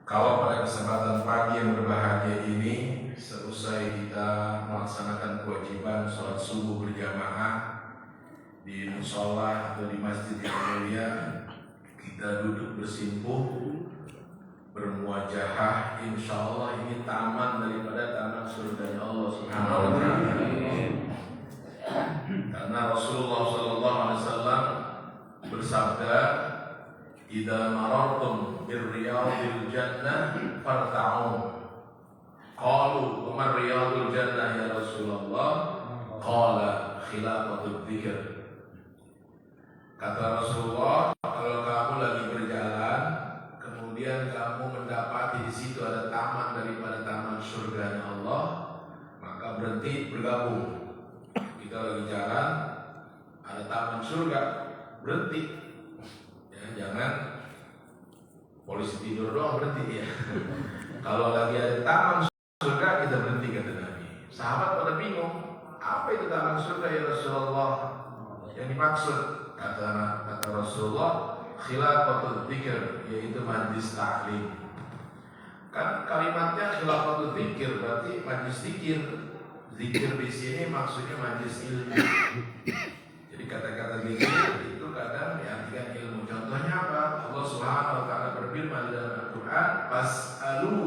Kalau pada kesempatan pagi yang berbahagia ini, seusai kita melaksanakan kewajiban sholat subuh berjamaah di musola atau di masjid yang mulia, kita duduk bersimpuh, bermuajahah. Insya Allah ini taman daripada taman surga Allah Subhanahu wa Ta'ala. Karena Rasulullah SAW bersabda, "Idza marartum birriyadil jannah farta'u." Qalu, "Wa ma riyadul jannah ya Rasulullah?" Qala, "Khilafatul dzikr." Kata Rasulullah, kalau kamu lagi berjalan, kemudian kamu mendapati di situ ada taman daripada taman surga Allah, maka berhenti bergabung. Kita lagi jalan, ada taman surga, berhenti. Ya, jangan polisi tidur doang berhenti ya. Kalau lagi ada taman surga kita berhenti, kata Nabi. Sahabat pada bingung, apa itu taman surga ya Rasulullah? Yang dimaksud kata Rasulullah, khilafatul dzikr, yaitu majlis ta'lim. Kan kalimatnya khilafatul dzikr berarti majlis zikir. Zikir di sini maksudnya majlis ilmu. Jadi kata-kata zikir itu kadang diartikan ilmu. Contohnya apa? Allah Subhanahu wa Ta'ala berfirman dalam Al-Quran, "Fas'alu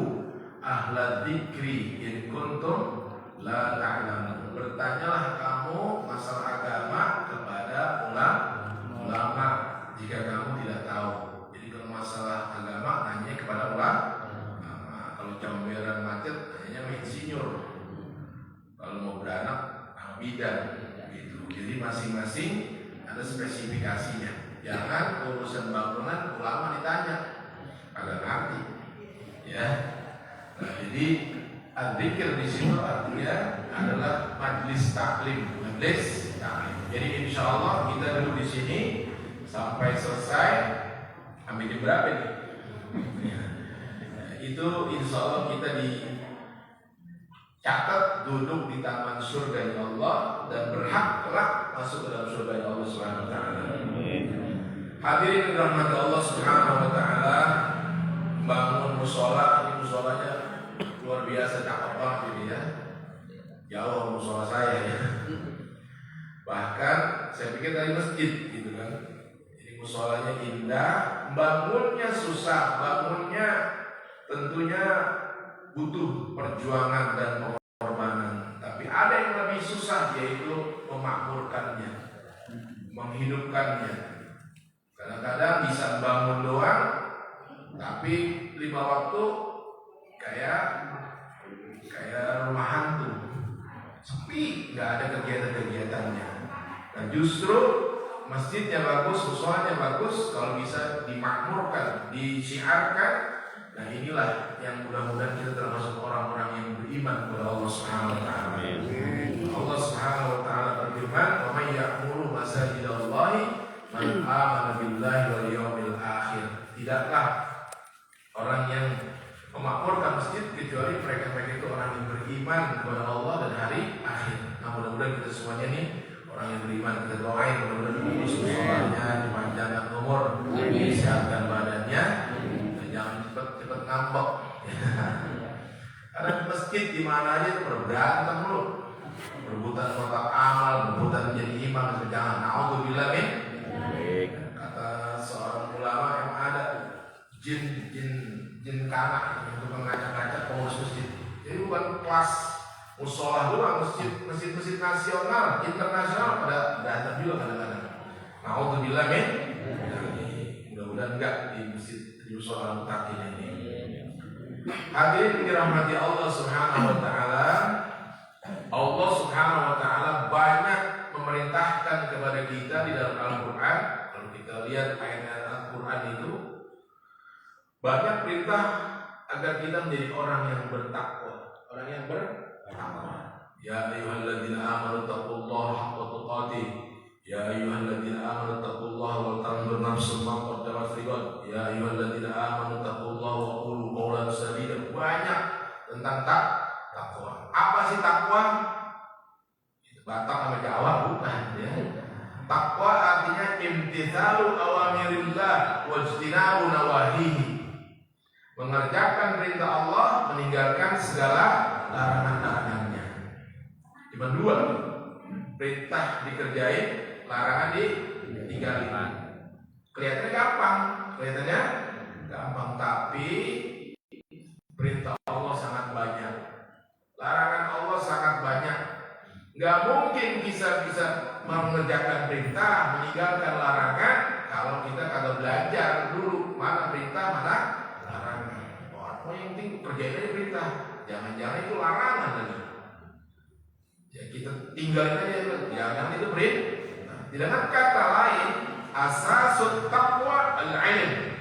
ahla dzikri in kuntum la ta'lamun." Bertanyalah kamu masalah agama kepada ulama jika kamu tidak tahu. Jadi kalau masalah agama nanya kepada ulama. Kalau comberan macet hanya insinyur. Kalau mau beranak bidan gitu. Jadi masing-masing ada spesifikasinya. Jangan urusan bangunan ulama ditanya, agak ngerti. Ya. Nah, jadi adzikir di situ artinya adalah majlis taklim, majlis taklim. Jadi insya Allah kita duduk di sini sampai selesai. Sampai jam berapa nih? Ya. Itu insya Allah kita catat duduk di taman surga Allah dan berhak kelak masuk ke dalam surga Allah Subhanahu wa Ta'ala. Hadirin rahmat Allah Subhanahu wa Ta'ala, bangun musola, ini musolanya luar biasa cakep banget ini ya. Jauh musola saya ya. Bahkan saya pikir dari masjid gitu kan. Ini musolanya indah, bangunnya susah, bangunnya tentunya butuh perjuangan dan pengorbanan, tapi ada yang lebih susah, yaitu memakmurkannya, menghidupkannya. Kadang-kadang bisa bangun doang, tapi 5 waktu kayak rumah hantu, sepi, nggak ada kegiatan-kegiatannya. Dan justru masjidnya bagus, musholanya bagus, kalau bisa dimakmurkan, disiarkan. Nah inilah yang mudah-mudahan kita termasuk orang-orang yang beriman kepada Allah Subhanahu wa Ta'ala. Allah Subhanahu wa Ta'ala berfirman, "Wa may ya'muru masajidallahi man amana billahi wal yawmil akhir." Tidaklah orang yang memakmurkan masjid kecuali mereka-mereka itu orang yang beriman kepada Allah dan hari akhir. Nah mudah-mudahan kita semuanya nih orang yang beriman. Kita doain mudah-mudahan lulus sekolahnya, dipanjangkan umur, disehatkan badannya, jangan cepet ngambek. Karena masjid di mana aja berantem lu, rebutan kotak amal, rebutan menjadi imam, jangan. Naudzubillah min. Kata seorang ulama yang ada jin kanak untuk mengacak-acak pengurus masjid. Jadi bukan kelas musola doang, masjid nasional, internasional pada datang juga kadang-kadang. Naudzubillah min. Mudah-mudahan enggak di masjid di musola mutakin ini. Hadirin dirahmati Allah Subhanahu wa Ta'ala. Allah Subhanahu wa Ta'ala banyak memerintahkan kepada kita di dalam Al-Quran. Kalau kita lihat ayat-ayat Al-Quran itu banyak perintah agar kita menjadi orang yang bertakwa. Orang yang bertakwa. Ya ayyuhalladzina amanu taqullaha haqqa tuqatih. Ya ayyuhalladzina amanu taqullaha wal tanzur nafsum ma qaddamat lighad. Ya ayyuhalladzina amanu taqullaha wa qulu qawlan sadida. Banyak tentang takwa. Apa sih takwa? Itu Batak sama Jawa bukan ya. Takwa artinya imtithalu awamirillah wajtinabu nawahihi. mengerjakan perintah Allah, meninggalkan segala larangan-larangannya. Cuma dua, perintah dikerjain, larangan ditinggalin. Kelihatannya gampang, tapi perintah Allah sangat banyak, larangan Allah sangat banyak. Gak mungkin bisa mengerjakan perintah, meninggalkan larangan kalau kita kagak belajar dulu mana perintah, mana larangan. Oh, yang penting kerjain aja perintah, jangan-jangan itu larangan lagi. Ya kita tinggalin aja, jangan itu perintah. Dengan kata lain, asasut taqwa al-ilm.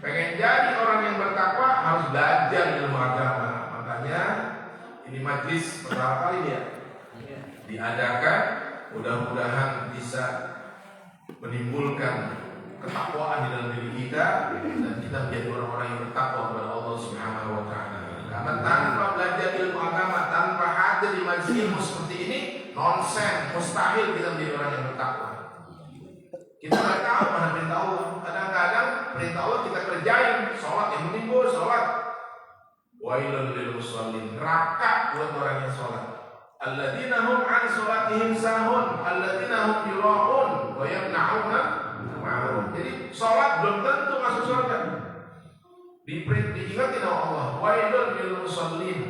Pengen jadi orang yang bertakwa harus belajar ilmu agama. Makanya ini majlis pertama kali ya diadakan, mudah-mudahan bisa menimbulkan ketakwaan di dalam diri kita dan kita menjadi orang-orang yang bertakwa kepada Allah Subhanahu wa taala. Karena tanpa belajar ilmu agama, tanpa hadir di majlis ilmu seperti ini, nonsen, mustahil kita menjadi orang yang bertakwa. Kita nggak tahu mana perintah Allah. Kadang-kadang perintah Allah kita kerjain, sholat yang penting gue sholat. Wailul lil musallin, neraka buat orang yang sholat. Alladzina hum an sholatihim sahun, alladzina hum yura'un wa yamna'una ma'ruf. Jadi sholat belum tentu masuk surga. Diingatin Allah, wailul lil musallin,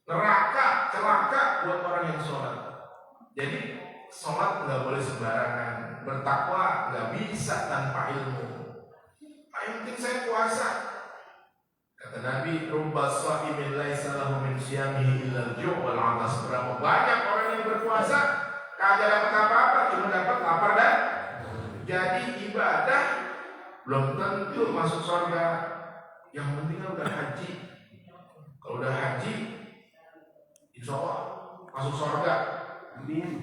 neraka, celaka buat orang yang sholat. Jadi sholat nggak boleh sembarangan, bertakwa nggak bisa tanpa ilmu. Yang penting saya puasa. Kata Nabi, rubba sha'imin laisa lahu min siyamihi illa al-ju' wal 'atas. Berapa banyak orang yang berpuasa kagak dapat apa-apa, cuma dapat lapar dan jadi ibadah belum tentu masuk surga. Yang penting kan udah haji. Kalau udah haji, insya Allah masuk surga.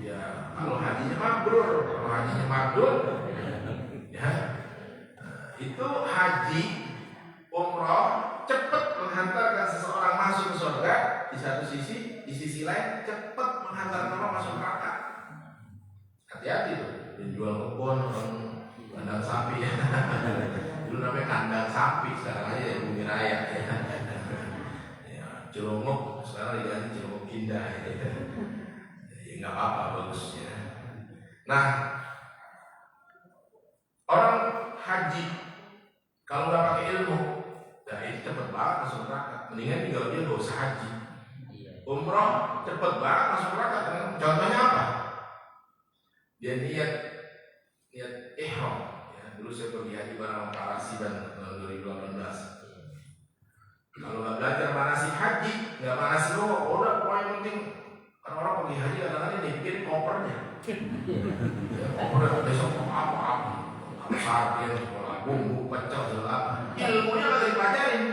Ya, kalau hajinya mabrur, ya, itu haji, umroh cepat menghantarkan seseorang masuk ke surga di satu sisi, di sisi lain cepat menghantarkan orang masuk neraka. Hati-hati tuh, jual kebun, kandang sapi ya. Dulu namanya kandang sapi, sekarang aja ya bumi raya ya. Ya, Cilunguk sekarang diganti Cilunguk Indah ya. Nggak apa-apa, bagus ya. Nah, orang haji kalau nggak pakai ilmu, ya itu cepet banget masuk neraka. Mendingan tinggal dia nggak usah haji. Umroh cepet banget masuk neraka. Contohnya apa? Dia niat ihram. Ya, dulu saya pergi haji bareng Pak Rasidan tahun 2018. Kalau nggak belajar manasik haji, nggak manasik udah pokoknya penting. Kan orang pergi haji kadang-kadang nipin kopernya. Ya, kopernya besok mau apa? Sarden, sekolah bumbu, pecel, segala. Ilmunya nggak dipelajarin.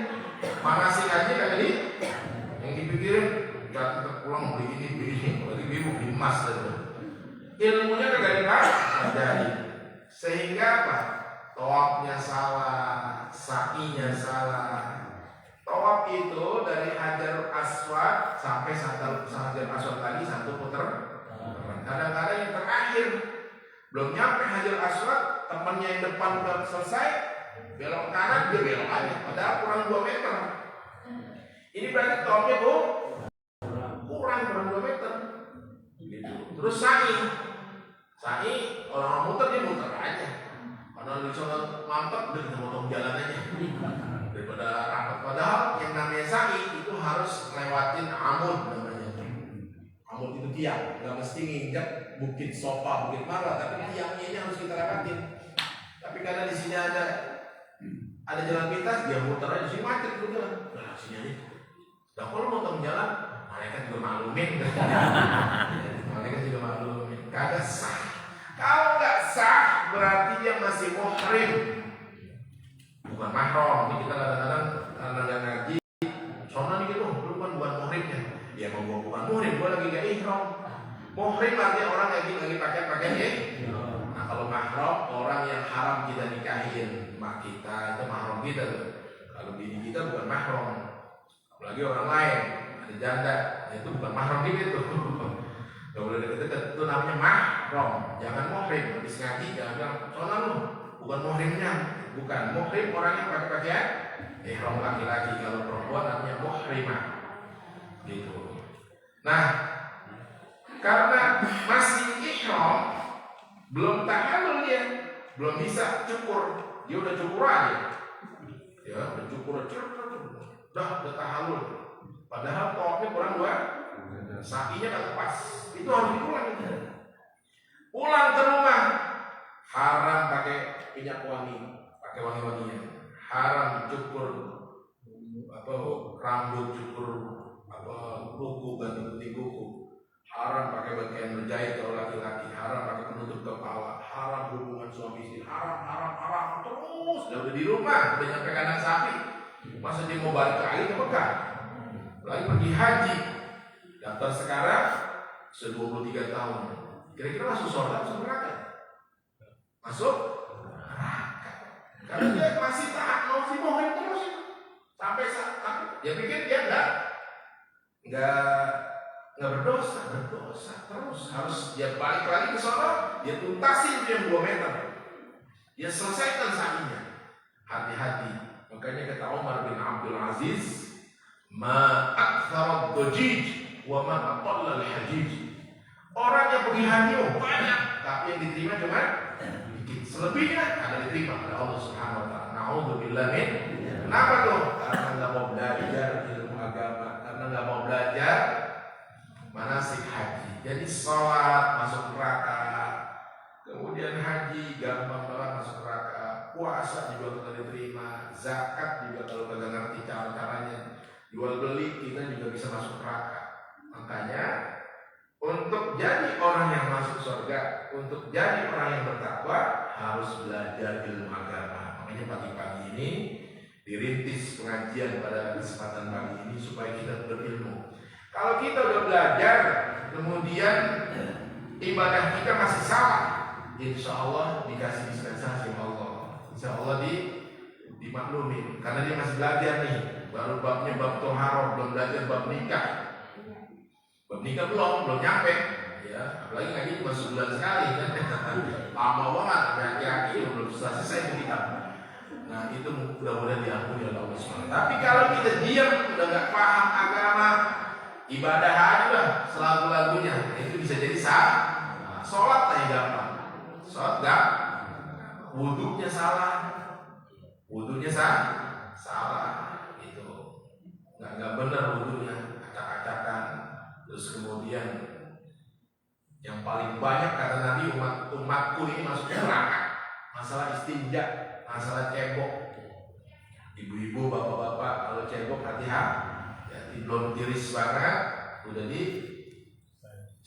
Manasik haji kagak yang dipikirin, kita pulang beli ini, beli beli emas gitu. Ilmunya kagak dipelajari. Sehingga apa? Tawafnya salah, sa'inya salah. Tawaf itu dari Hajar Aswad sampai Hajar Aswad tadi satu puter. Kadang-kadang yang terakhir belum nyampe Hajar Aswad, temannya yang depan udah selesai, belok kanan dia belok aja, padahal kurang 2 meter. Ini berarti tawafnya kurang 2 meter. Gitu. Terus sa'i orang muter dia muter aja. Padahal di sana mantap udah kita motong jalan aja. Daripada rapat, padahal yang namanya sa'i itu harus lewatin amud namanya. Amud itu tiang, nggak mesti nginjak bukit sofa, bukit marah, tapi tiangnya ini harus kita lewatin. Tapi karena di sini ada jalan pintas, dia muter aja, sini macet gitu kan. Nah sini aja. Nah kalau motong jalan, mereka juga maklumin. Mereka juga maklumin. Kagak sah. Kalau nggak sah, berarti dia masih muhrim. Bukan mahram. Ini kita kadang-kadang karena nggak ngaji, soalnya nih gitu, lu bukan muhrimnya. Ya mau gua bukan muhrim, gua lagi nggak ihram. Muhrim artinya orang lagi pakai ya. Nah kalau mahram, orang yang haram kita nikahin, mak kita itu mahram kita tuh. Kalau bini kita bukan mahram, apalagi orang lain, ada janda, itu bukan mahram kita tuh. Gak boleh deket-deket, itu namanya mahram. Jangan muhrim, habis ngaji jangan bilang soalnya lu bukan muhrimnya. Bukan muhrim orang yang pakai pakaian ihram laki-laki, kalau perempuan namanya muhrimah. Gitu. Nah, karena masih ihram, belum tahallul dia, belum bisa cukur, dia udah cukur aja. Ya, udah cukur, udah tahallul. Padahal tawafnya kurang 2, sakinya kagak pas. Itu harus diulang. Pulang ke rumah, haram pakai minyak wangi, pakai wangi-wangian. Haram cukur rambut, cukur kuku, ganti putih kuku. Haram pakai pakaian berjahit kalau laki-laki. Haram pakai penutup kepala. Haram hubungan suami istri. Haram terus. Udah di rumah, udah nyampe kandang sapi. Masa dia mau balik lagi ke Mekah? Lagi pergi haji. Daftar sekarang sudah 23 tahun. Kira-kira masuk surga, masuk neraka? Masuk neraka. Karena dia masih taat, masih mohon terus. Sampai dia pikir dia enggak berdosa terus. Harus dia balik lagi ke sana, dia tuntasin itu yang 2 meter. Dia selesaikan sakinya. Hati-hati. Makanya kata Umar bin Abdul Aziz, ma aktsara ad-dajij wa ma aqalla al-hajij. Orang yang pergi haji banyak, tapi yang diterima cuma dikit. Selebihnya ada diterima oleh Allah Subhanahu wa taala. Nauzubillah min. Kenapa tuh? Karena enggak mau belajar ilmu agama, karena enggak mau belajar manasik haji. Jadi sholat masuk neraka, kemudian haji gampang banget masuk neraka, puasa juga tidak diterima, zakat juga kalau kagak ngerti cara-caranya, jual beli kita juga bisa masuk neraka. Makanya untuk jadi orang yang masuk surga, untuk jadi orang yang bertakwa harus belajar ilmu agama. Makanya pagi-pagi ini dirintis pengajian pada kesempatan pagi ini supaya kita berilmu. Kalau kita udah belajar, kemudian ibadah kita masih salah, insya Allah dikasih dispensasi Allah. Insya Allah dimaklumin. Karena dia masih belajar nih, baru babnya bab toharoh, belum belajar bab nikah. Bab nikah belum nyampe. Ya, apalagi ngaji cuma sebulan sekali kan. Lama banget, hati-hati belum selesai nikah. Nah itu mudah-mudahan diampuni oleh Allah SWT. Tapi kalau kita diam, udah nggak paham agama, ibadah aja lah selagu-lagunya, itu bisa jadi salah. Sholat aja gampang, sholat nggak, wudhunya salah, itu nggak benar wudhunya, acak-acakan. Terus kemudian yang paling banyak kata Nabi, umatku ini masuk neraka, masalah istinja, masalah cebok. Ibu-ibu, bapak-bapak kalau cebok hati-hati, belum tiris banget, udah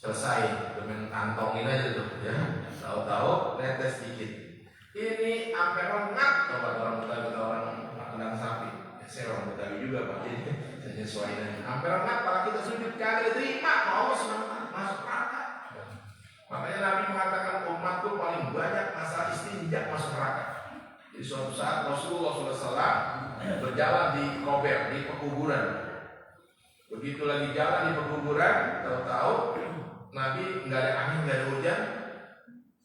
selesai, dengan kantongin aja tuh ya. Tahu-tahu netes dikit. Ini sampai rengat coba orang Betawi, orang kandang sapi. Ya, saya orang Betawi juga Pak, jadi saya nyesuaiin. Sampai rengat kalau kita sujud kagak diterima, mau masuk neraka. Makanya Nabi mengatakan umatku paling banyak masalah istinja masuk neraka. Jadi suatu saat Rasulullah SAW berjalan di kober, di pekuburan. Begitu lagi jalan di pekuburan, tahu-tahu Nabi nggak ada angin, nggak ada hujan,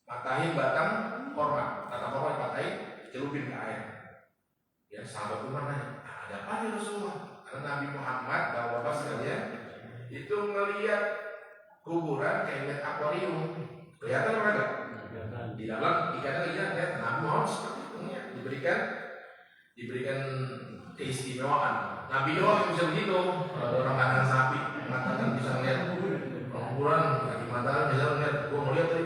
patahin batang korma, kata korma patahin, celupin ke air. Ya sahabat Umar nanya, ada apa nih Rasulullah? Karena Nabi Muhammad, bapak-bapak sekalian, itu ngelihat kuburan kayak ngeliat akuarium, kelihatan apa enggak? Di dalam ikannya lihat Nabi Muhammad seperti itu ya, diberikan keistimewaan. Nabi doang yang bisa begitu. Kalau orang kandang sapi mengatakan bisa melihat kuburan, lagi mata bisa melihat, gua mau lihat tadi,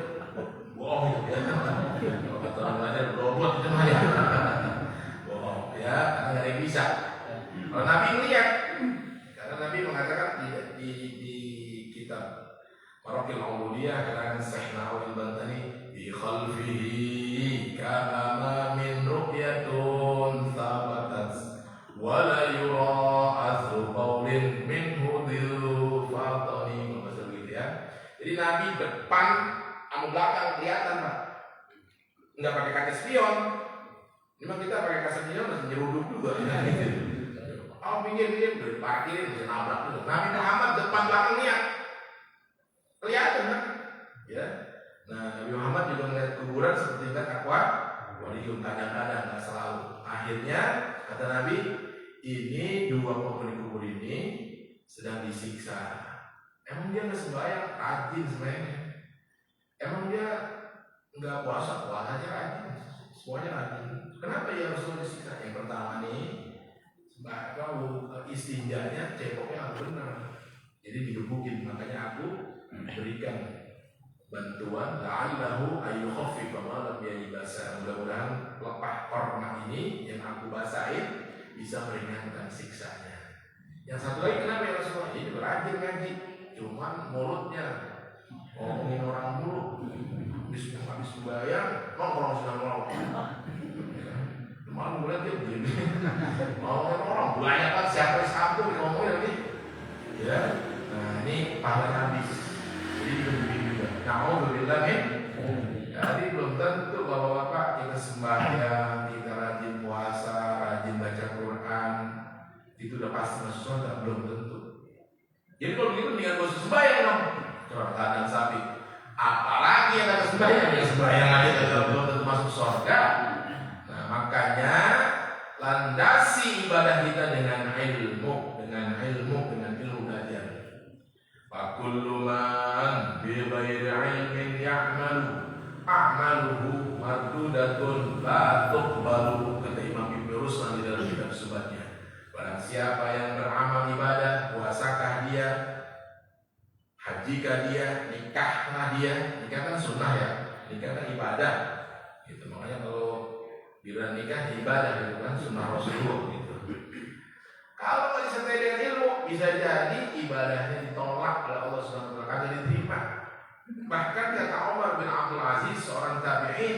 bohong itu ya. Kalau kata orang lain robot itu mah ya, bohong ya, karena nggak ada yang bisa. Kalau Nabi melihat, karena Nabi mengatakan di kitab Maraqil Ubudiyah karangan Syekh Nawawi Bantani, bi khalfihi kama min ru'yatun thabatat wala yura athru qawlin minhu dhil fatani. Maksud gitu ya. Jadi Nabi depan sama belakang kelihatan Pak. Enggak pakai kaca spion. Memang kita pakai kaca spion masih nyeruduk juga. Oh pinggir-pinggir udah diparkirin, bisa nabrak dulu. Nabi Muhammad depan belakang lihat. Kelihatan kan? Ya. Nah Nabi Muhammad juga melihat kuburan seperti kan akuarium, kadang-kadang nggak selalu. Akhirnya kata Nabi, ini dua penghuni kubur ini sedang disiksa. Emang dia nggak sembahyang, rajin sebenarnya. Emang dia nggak puasa, puasanya rajin, semuanya rajin. Kenapa ya harus disiksa? Yang pertama nih, kalau istinjanya ceboknya aku benar, jadi digebukin. Makanya aku berikan bantuan la'allahu ayyukhaffifa ma lam yalbasa. Mudah-mudahan lepah korma ini yang aku basahin bisa meringankan siksanya. Yang satu lagi, kenapa ya Rasulullah? Ini rajin ngaji, cuman mulutnya ngomongin orang mulu. Habis bayar, nongkrong sedang nongkrong. Malu mulai dia begini. Ngomongin orang banyak kan, siapa yang sabtu ngomongin lagi. Ya, nah ini pahala habis. Jadi begini juga. Nauzubillah min. Jadi belum tentu bapak-bapak kita sembahyang, kita rajin puasa, rajin baca Quran, itu udah pasti masuk surga, belum tentu. Jadi kalau begitu mendingan gak usah sembahyang dong. Coba katakan sapi. Apalagi yang ada sembahyang, ya sembahyang aja belum tentu masuk surga. Nah makanya landasi ibadah kita dengan ilmu belajar. Fakullu man bi ghairi ilmin ya'malu a'maluhu mardudatun la tuqbalu, kata Imam Ibnu Ruslan di dalam kitab Subatnya. Barang siapa yang beramal ibadah, puasakah dia, hajikah dia, nikahkah dia. Nikah kan sunnah ya, nikah kan ibadah gitu. Makanya kalau bila nikah ibadah itu kan sunnah Rasulullah gitu. Kalau nggak disertai dengan ilmu, bisa jadi ibadahnya ditolak oleh Allah Subhanahu wa taala, kagak diterima. Bahkan kata Umar bin Abdul Aziz, seorang tabi'in,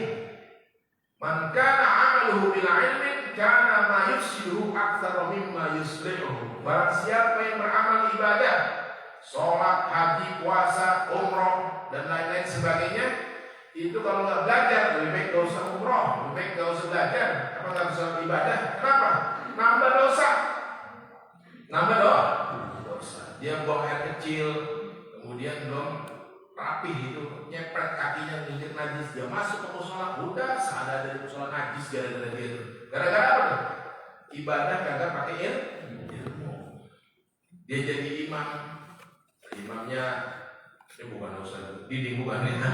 man kana 'amaluhu bil 'ilmi kana ma yufsiduhu aktsara mimma yuslihu. Barang siapa yang beramal ibadah, sholat, haji, puasa, umroh dan lain-lain sebagainya, itu kalau nggak belajar lebih baik nggak usah umroh, lebih baik nggak usah belajar, apa nggak usah ibadah. Kenapa? Nambah dosa. Nambah dosa. Dia buang air kecil, kemudian belum rapih itu, nyepret kakinya nginjek najis, dia masuk ke musola, udah sadar dari musola najis gara-gara dia itu. Gara-gara apa tuh? Ibadah kagak pakai ilmu. Dia jadi imamnya ini bukan ustaz, dinding bukan ya.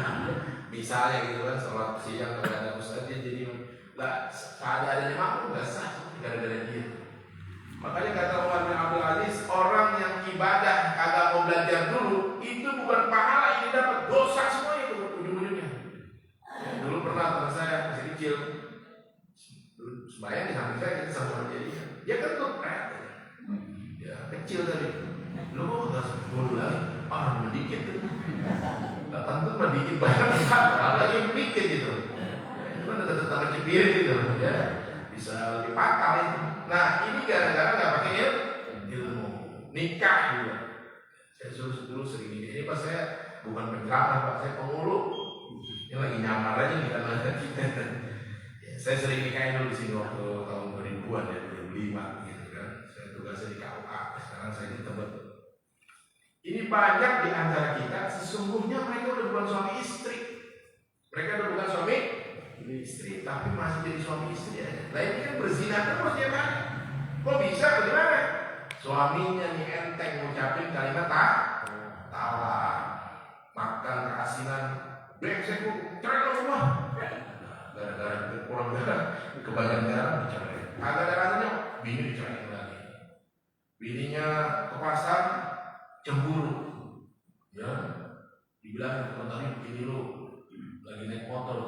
Misalnya gitu kan, sholat siang kalau ada ustaz dia jadi lah, seadanya makmum nggak sah gara-gara dia. Makanya kata Umar bin Abdul Aziz, orang yang ibadah kagak mau belajar dulu, itu bukan pahala yang dapat, dosa semua itu ujung-ujungnya. Dulu pernah teman saya masih kecil, sembahyang di samping saya, kita sama jadi dia kan tuh ya kecil tadi, lu nggak sepuluh lagi, sedikit tuh, nggak tentu sedikit banyak, lagi sedikit gitu, itu kan ada tetangga cibir gitu, ya bisa lebih fatal itu. Nah ini gara-gara nggak pakai ilmu. Nikah juga. Saya dulu sering ini pas saya bukan penceramah pak, saya pengulu. Ini lagi nyamar aja nih kan. Ya, saya sering nikahin dulu di sini waktu tahun 2000-an ya, 2005 gitu kan. Saya tugasnya di KUA. Sekarang saya di Tebet. Ini banyak di antara kita sesungguhnya mereka udah bukan suami istri. Mereka udah bukan suami istri, tapi masih jadi suami istri aja. Nah ini kan berzina terus ya kan? Kok bisa? Bagaimana? Suaminya nih enteng ngucapin kalimat talak, makan keasinan, brengsek bu, cerai lo semua. Gara-gara kurang garam, kebanyakan garam dicerai. Agak ada rasanya, bini dicerai lagi. Bininya ke pasar, cemburu, ya, dibilang komentarnya begini lo, lagi naik motor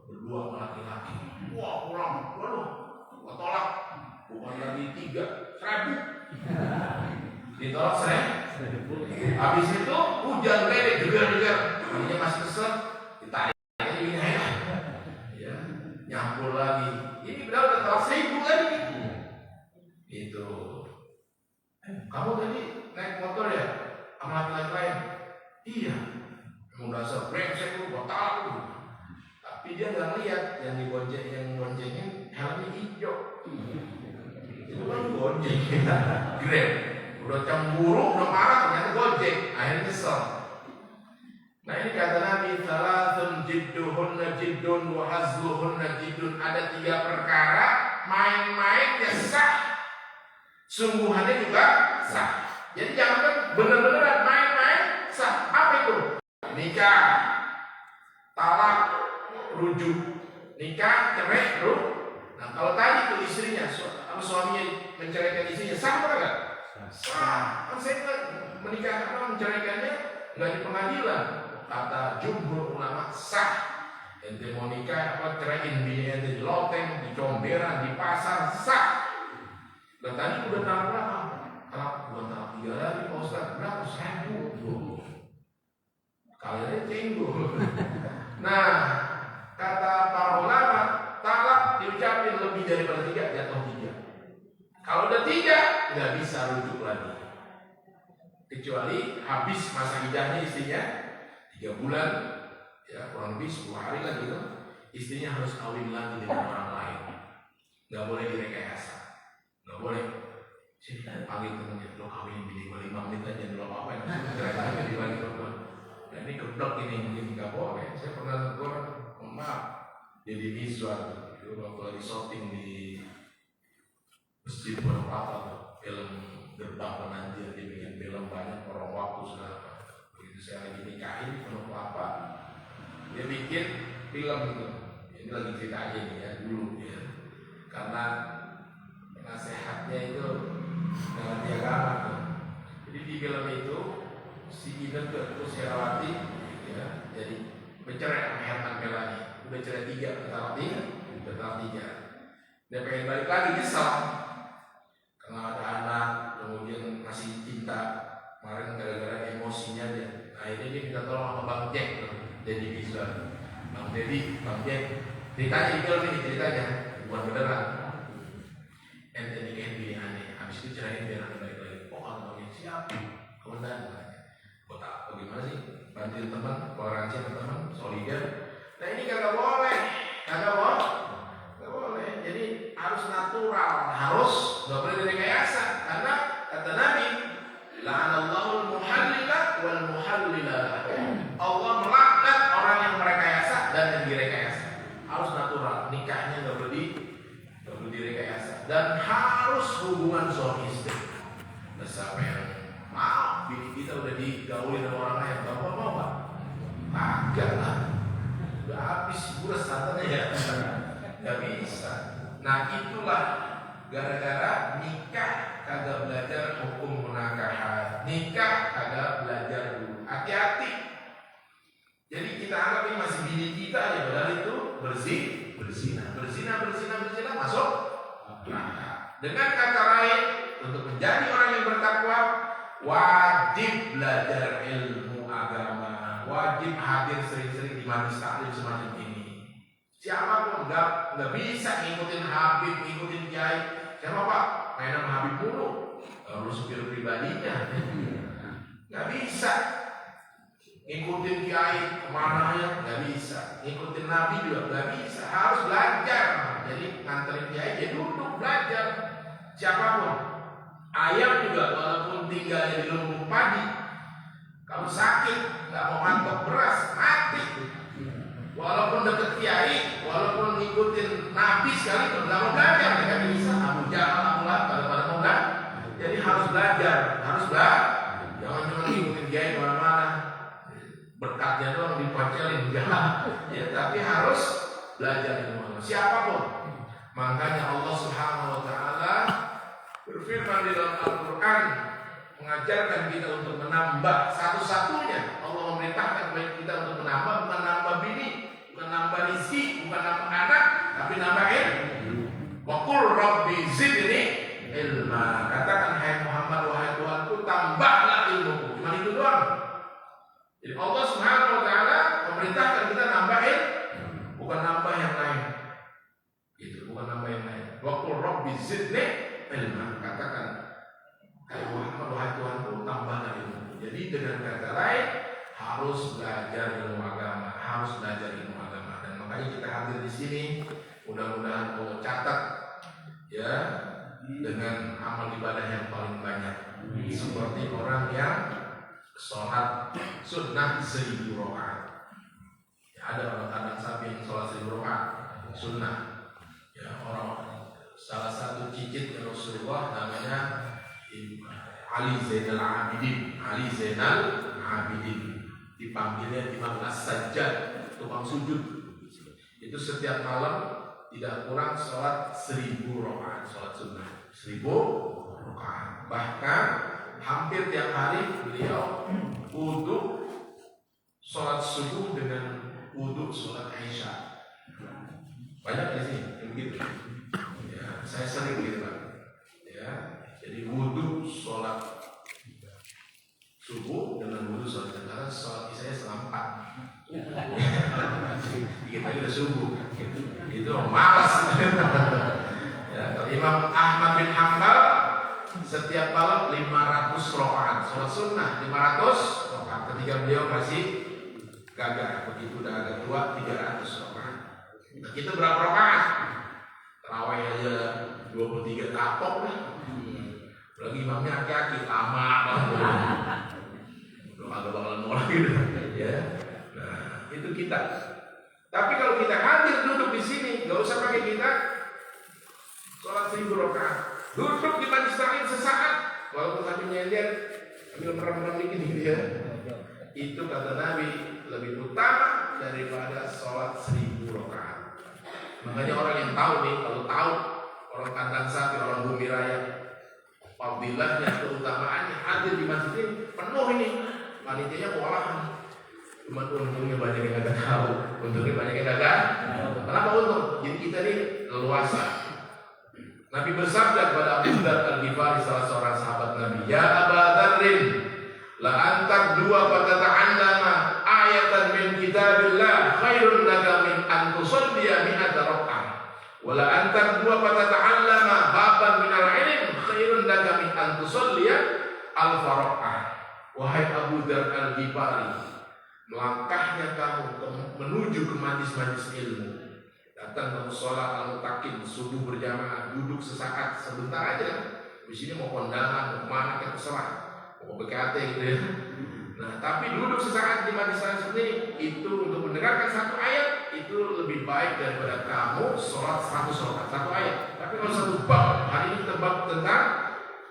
berdua sama laki-laki. Wah kurang, waduh, gua tolak. Bukan lagi 3.000, ditolak 1.000. Habis itu hujan gede, gegar-gegar, ini masih kesel, ditarik aja ini ya, nyampur lagi. Ini benar udah tolak 1.000 lagi. Itu. Kamu tadi naik motor ya, sama laki-laki lain? Iya. Kamu dasar brengsek lu, gua talak lu. Tapi dia nggak lihat yang boncengin helmnya hijau. Itu kan gojek, Grab. Udah cemburu, udah marah, ternyata gojek. Akhirnya nyesel. Nah ini kata Nabi, thalathun jidduhunna jiddun wa hazluhunna jiddun. Ada 3 perkara, main-mainnya sah, sungguhannya juga sah. Jadi jangan benar-benar main-main sah. Apa itu? Nikah, talak, rujuk, nikah, cerai, rujuk. Nah kalau tadi itu istrinya, suaminya menceraikan istrinya, sah apa enggak? Sah. Kan saya menikah menceraikannya nggak di pengadilan. Kata jumhur ulama sah. Ente mau nikah ceraiin bini ente di loteng, di comberan, di pasar, sah. Dan tadi udah talak berapa? Bukan talak 3 lagi Pak Ustaz, berapa? 1.000. Kalian cenggu. Nah, kata para ulama, talak diucapin lebih daripada 3, jatuh 3. Kalau udah 3, nggak bisa rujuk lagi. Kecuali habis masa idahnya istrinya 3 bulan, ya kurang lebih 10 hari lah gitu, istrinya harus kawin lagi dengan orang lain. Nggak boleh direkayasa, nggak boleh. Sini panggil temennya, lo kawin bini gue 5 menit aja, lo apa-apain, cerai aja dibagi perempuan. Ya ini keblok ini mungkin nggak boleh. Saya pernah tegur, maaf, jadi visual itu waktu lagi syuting di Masjid Pondok Kelapa, film Gerbang Penantian, dia bikin film banyak orang waktu segala macam. Begitu saya lagi nikahin di Pondok Kelapa, dia bikin film itu. Ini lagi cerita aja nih ya dulu ya, karena nasihatnya itu dengan diagama. Jadi di film itu si Inneke Koesherawati ya, jadi bercerai sama Herman Melani, udah cerai 3, bertalak 3. Dia pengen balik lagi, nyesel karena ada anak, kemudian masih cinta. Kemarin gara-gara emosinya dia, akhirnya dia minta tolong sama Bang Jack, jadi visual. Bang Jack, ceritanya di film ini ceritanya bukan beneran. Ente nikahin bini aneh, habis itu ceraiin biar aneh balik lagi. Oh kalau siap, kemudian kota bagaimana sih? Bantuin teman, toleransi sama teman, solidar. Nah ini kagak boleh. Jadi harus natural, nggak boleh direkayasa. Karena kata Nabi, la'anallahul muhallilat wal muhallilah. Allah melaknat orang yang merekayasa dan yang direkayasa. Harus natural, nikahnya nggak boleh direkayasa dan harus hubungan suami istri. Siapa yang maaf bini kita udah digaulin sama orang lain, bapak mau pak? Kagak lah, udah habis buras katanya ya, nggak bisa. Nah itulah gara-gara nikah kagak belajar hukum munakahat, nikah kagak belajar dulu, hati-hati. Jadi kita anggap ini masih bini kita ya, padahal itu berzina masuk neraka. Dengan kata lain, untuk menjadi orang yang bertakwa wajib belajar ilmu agama, wajib hadir sering-sering di majelis taklim semacam ini. Siapapun nggak bisa ngikutin Habib, ngikutin Kiai. Siapa pak? Main sama Habib mulu, harus supir pribadinya. Nggak bisa ngikutin Kiai kemana ya, nggak bisa. Ngikutin Nabi juga nggak bisa. Harus belajar. Jadi nganterin Kiai dia duduk belajar. Siapapun, ayam juga walaupun tinggalnya di lumbung padi, kalau sakit nggak mau mantok beras mati. Walaupun deket Kiai, walaupun ngikutin Nabi sekali nggak mau belajar, mereka bisa. Abu Jahal, Abu Lahab, pada mau nggak? Jadi harus belajar, jangan cuma ngikutin Kiai kemana-mana. Berkatnya doang dipacelin ya, tapi harus belajar ilmu. Siapapun. Makanya Allah Subhanahu wa taala berfirman di dalam Al-Qur'an, mengajarkan kita untuk menambah. Satu-satunya Allah memerintahkan kepada kita untuk menambah, bukan nambah bini, bukan nambah rezeki, bukan nambah anak, tapi nambah ilmu. Wa qul rabbi zidni ilma. Katakan hai Muhammad, wahai Tuhanku, tambahlah ilmuku. Cuma itu doang. Jadi Allah Subhanahu wa taala memerintahkan kita nambah ilmu, bukan nambah yang lain. Itu bukan nambah yang lain. Wa qul rabbi zidni ilma. Katakan hai Muhammad, wahai Tuhanku, tambahlah ilmu. Jadi dengan kata lain harus belajar ilmu agama, harus belajar ilmu agama. Dan makanya kita hadir di sini. Mudah-mudahan Allah catat ya dengan amal ibadah yang paling banyak. Seperti orang yang sholat sunnah 1000 rakaat. Ya, ada orang sapi yang sholat 1000 rakaat sunnah. Ya, orang salah satu cicit Rasulullah namanya Ali Zainal Abidin. Ali Zainal Abidin dipanggilnya Imam As-Sajjad, tukang sujud. Itu setiap malam tidak kurang sholat 1000 rakaat, sholat sunnah 1000 rakaat. Bahkan hampir tiap hari beliau wudu sholat subuh dengan wudu sholat Aisyah. Banyak di sini yang begitu. Ya, saya sering gitu Pak. Ya, jadi wudu sholat subuh dengan wudu sholat Aisyah. Karena sholat Isya setengah 4. Kita udah subuh. Itu malas. Ya, kalau Imam Ahmad bin Hanbal setiap malam 500 rakaat sholat sunnah, 500 rakaat. Ketika beliau masih gagah, begitu udah agak tua 300 rakaat. Nah, kita berapa rakaat? Tarawih aja 23 kapok lah. Lagi imamnya aki-aki lama banget. Belum agak bakalan mulai gitu. Ya. Nah, itu kita. Tapi kalau kita hadir duduk di sini, nggak usah pakai kita sholat 1000 rakaat. Duduk di majelis taklim sesaat, walaupun sambil nyender, sambil merem-merem dikit gitu ya. Itu kata Nabi lebih utama daripada sholat 1000 rakaat. Makanya orang yang tahu nih, kalau tahu orang kandang sapi, orang bumi raya, fadilahnya, keutamaannya hadir di masjid ini penuh ini. Panitianya kewalahan. Cuma untungnya banyak yang nggak tahu, untungnya banyak yang nggak tahu. Kenapa untung? Jadi kita ini leluasa. Nabi bersabda kepada Abu Dzar Al-Ghifari, salah seorang sahabat Nabi, "Ya Aba Dzarrin, la antak dua fatata'allama ayatan min kitabillah khairun laka min an tusalliya mi'ata rak'ah. Wa la antak dua fatata'allama baban min al-'ilm khairun laka min an tusalliya alfa rak'ah." Wahai Abu Dzar Al-Ghifari, melangkahnya kamu menuju ke majlis-majlis ilmu, datang ke mushola al-mutakin, subuh berjamaah, duduk sesaat, sebentar aja. Di sini mau kondangan, mau kemana kita terserah, mau BKT gitu ya. Nah, tapi duduk sesaat di majlis seperti itu untuk mendengarkan satu ayat itu lebih baik daripada kamu sholat 100 rakaat satu ayat. Tapi kalau satu bab, hari ini kita bab tentang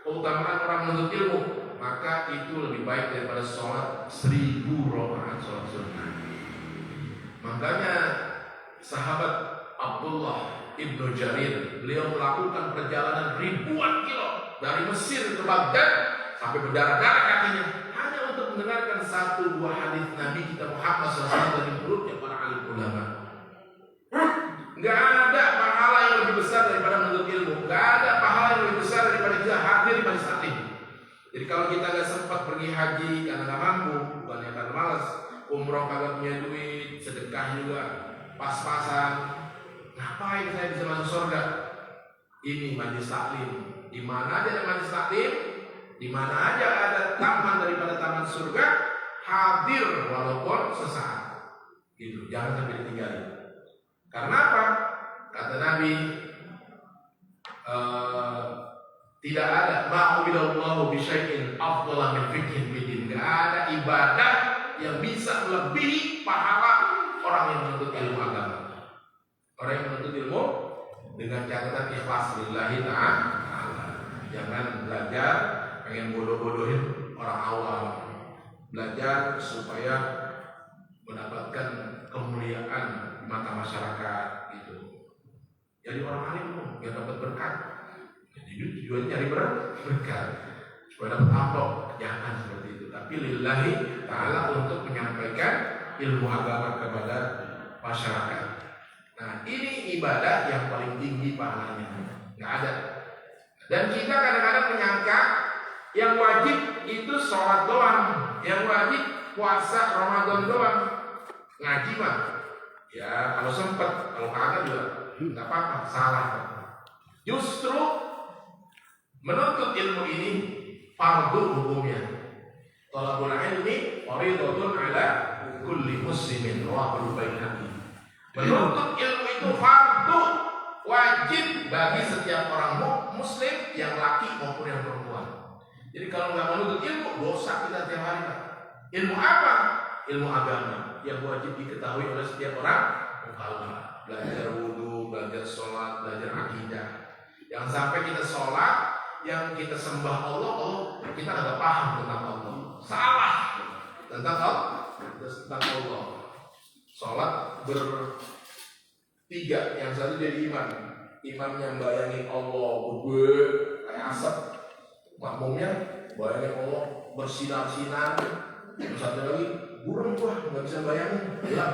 keutamaan orang menuntut ilmu, maka itu lebih baik daripada sholat 1000 rakaat sholat sunnah. Makanya sahabat Abdullah ibnu Jarir, beliau melakukan perjalanan ribuan kilo dari Mesir ke Baghdad sampai berdarah-darah kakinya hanya untuk mendengarkan satu buah hadis Nabi kita Muhammad SAW dari mulutnya para alim ulama. Gak ada pahala yang lebih besar daripada menuntut ilmu. Gak ada pahala yang lebih besar daripada kita hadir di majelis taklim. Jadi kalau kita gak sempat pergi haji karena gak mampu, bukannya karena malas, umroh kagak punya duit, sedekah juga pas-pasan, ngapain saya bisa masuk surga? Ini majelis taklim. Di mana aja ada majelis taklim, di mana aja ada taman daripada taman surga, hadir walaupun sesaat. Gitu, jangan sampai ditinggalin. Karena apa? Kata Nabi, tidak ada ma'ubillallahu bisyai'in afdala min fiqhin bidin. Tidak ada ibadah yang bisa melebihi pahala orang yang menuntut ilmu agama. Orang yang menuntut ilmu dengan catatan ikhlas lillahi ta'ala. Jangan belajar pengen bodoh-bodohin orang awam. Belajar supaya mendapatkan kemuliaan di mata masyarakat gitu. Jadi orang alim yang dapat berkat. Jadi tujuannya nyari berkat supaya dapat amplop. Jangan seperti itu. Tapi lillahi ta'ala untuk menyampaikan ilmu agama kepada masyarakat. Nah, ini ibadah yang paling tinggi pahalanya. Nggak ada. Dan kita kadang-kadang menyangka yang wajib itu sholat doang, yang wajib puasa Ramadan doang, ngaji mah. Ya kalau sempat, kalau kagak juga nggak apa-apa, salah. Justru menuntut ilmu ini fardu hukumnya. Talabul ilmi fardhatun ala kulli muslimin, rawahu Baihaqi. Menuntut ilmu itu fardu, wajib bagi setiap orang muslim yang laki maupun yang perempuan. Jadi kalau nggak menuntut ilmu, dosa kita tiap hari Pak. Ilmu apa? Ilmu agama yang wajib diketahui oleh setiap orang belajar wudu, belajar sholat, belajar akidah. Yang sampai kita sholat yang kita sembah Allah, kita agak paham tentang Allah. Salah tentang Allah. Sholat bertiga, yang satu jadi imam. Imamnya bayangin Allah gede kayak asap, makmumnya bayangin Allah bersinar-sinar. Yang satu lagi burung tuh nggak bisa bayangin. Ya.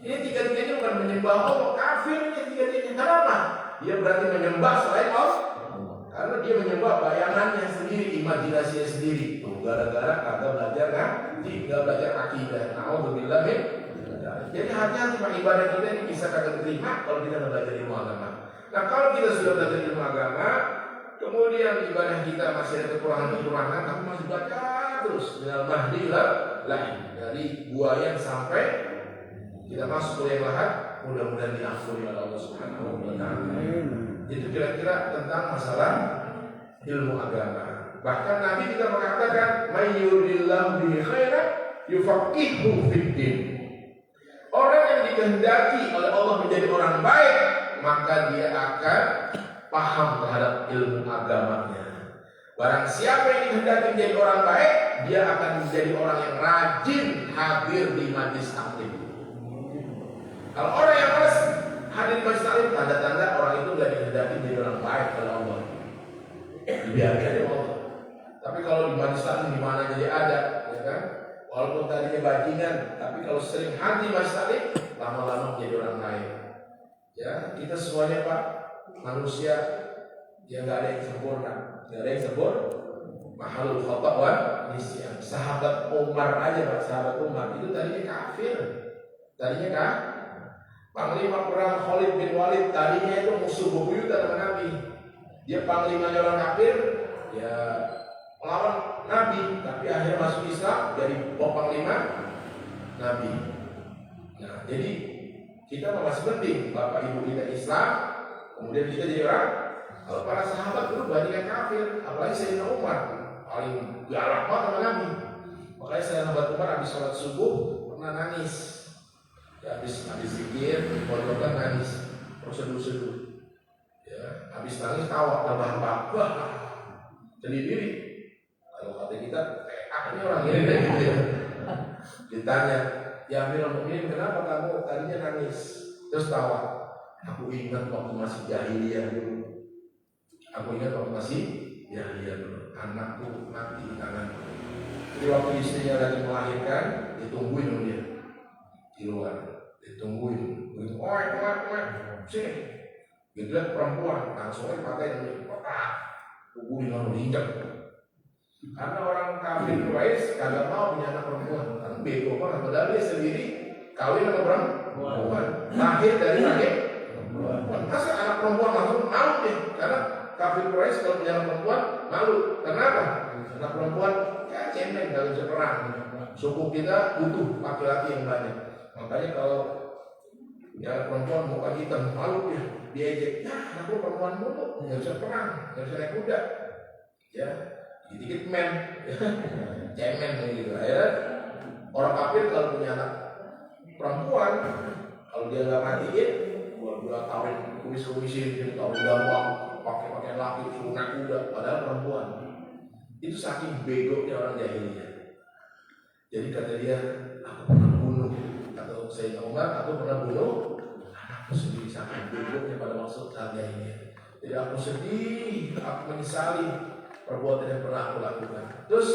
Ini tiga-tiganya bukan menyembah Allah, kafir ini tiga-tiganya. Kenapa? Dia berarti menyembah selain Allah. Karena dia menyembah bayangannya sendiri, imajinasinya sendiri. Tuh, gara-gara kagak belajar kan? Tinggal belajar akidah. Nauzubillah min. Jadi hati-hati Pak, ibadah kita ini bisa kagak diterima kalau kita nggak belajar ilmu agama. Nah, kalau kita sudah belajar ilmu agama, kemudian ibadah kita masih ada kekurangan-kekurangan, tapi masih baca terus. Minal mahdi lain, dari buayan sampai kita masuk ke yang lahat, mudah-mudahan diampuni oleh Allah Subhanahu wa taala. Itu kira-kira tentang masalah ilmu agama. Bahkan Nabi kita mengatakan, "May yuridillahu bihi khairan yufaqihuhu fid-din." Orang yang dikehendaki oleh Allah menjadi orang baik, maka dia akan paham terhadap ilmu agamanya. Barang siapa yang dikehendaki menjadi orang baik, dia akan menjadi orang yang rajin hadir di majelis taklim. Kalau orang yang malas hadir di majelis taklim, tanda-tanda orang itu tidak dikehendaki menjadi orang baik oleh Allah. Dibiarkan oleh Allah. Tapi kalau di majelis taklim di mana jadi ada, ya kan? Walaupun tadinya bajingan, tapi kalau sering hadir di majelis taklim, lama-lama menjadi orang baik. Ya, kita semuanya Pak manusia, ya nggak ada yang sempurna, nggak ada yang sempurna. Mahalul khata' wa nisyan. Sahabat Umar aja Pak, sahabat Umar itu tadinya kafir, tadinya kan Panglima perang Khalid bin Walid tadinya itu musuh bebuyutan sama Nabi. Dia panglimanya orang kafir, ya melawan Nabi, tapi akhirnya masuk Islam jadi panglima Nabi. Nah, jadi kita masih penting bapak ibu kita Islam, kemudian kita jadi orang. Kalau para sahabat dulu banyak yang kafir, apalagi Sayyidina Umar paling galak banget sama Nabi. Makanya Sayyidina Umar habis sholat subuh pernah nangis. Ya, habis zikir, pondoknya nangis, terseduh-seduh. Ya, habis nangis tawa, terbahak-bahak, wah, jadi diri. Kalau kata kita, ini orang ini gitu ya. Ditanya, ya Amirul Mukminin, kenapa kamu tadinya nangis? Terus tawa. Aku ingat waktu masih jahiliyah dulu. Anakku mati di tanganku. Jadi waktu istrinya lagi melahirkan, ditungguin sama dia di luar, ditungguin. Begitu, oi, sini. Gitu lihat perempuan, langsung pakai ini, pukulin lalu injak. Karena orang kafir Quraisy kagak mau punya anak perempuan, karena bego banget. Padahal dia sendiri kawin sama perempuan, lahir dari rahim perempuan. Masa anak perempuan langsung malu deh, karena kafir Quraisy kalau punya anak perempuan malu. Kenapa? Anak perempuan ya cemen, nggak bisa perang. Suku kita butuh laki-laki yang banyak. Makanya kalau punya anak perempuan muka hitam malu dia, diejek. Ya anak perempuan mulu, nggak bisa perang, nggak bisa naik kuda. Ya. Dikit men, cemen gitu. Akhirnya orang kafir kalau punya anak perempuan, kalau dia nggak matiin, dia taruh kumis-kumisin, dia taruh gampang, pakai laki, suruh naik kuda, padahal perempuan. Itu saking begonya orang jahiliyah. Jadi kata dia, aku pernah bunuh, atau Sayyidina Umar, aku pernah bunuh anakku sendiri, saking begonya pada maksud jahiliyah. Jadi aku sedih, aku menyesali perbuatan yang pernah aku lakukan. Terus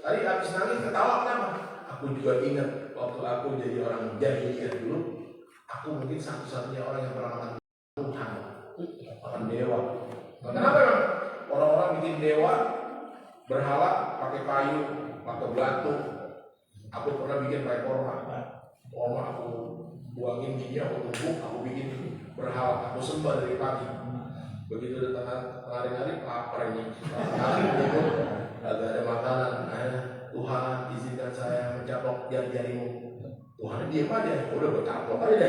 tadi habis nangis ketawa kenapa? Aku juga ingat waktu aku jadi orang jahiliyah dulu, aku mungkin satu-satunya orang yang pernah makan Tuhan, makan dewa. Nah, kenapa emang? Orang-orang bikin dewa berhala pakai kayu, pakai batu. Aku pernah bikin pakai korma aku buangin minyak, aku tumbuk, aku bikin berhala, aku sembah dari pagi. Begitu udah tengah-hari lapar ini, agak ada makanan. Tuhan izinkan saya mencaplok jari-jarimu. Tuhan diam aja, udah bercaplok aja.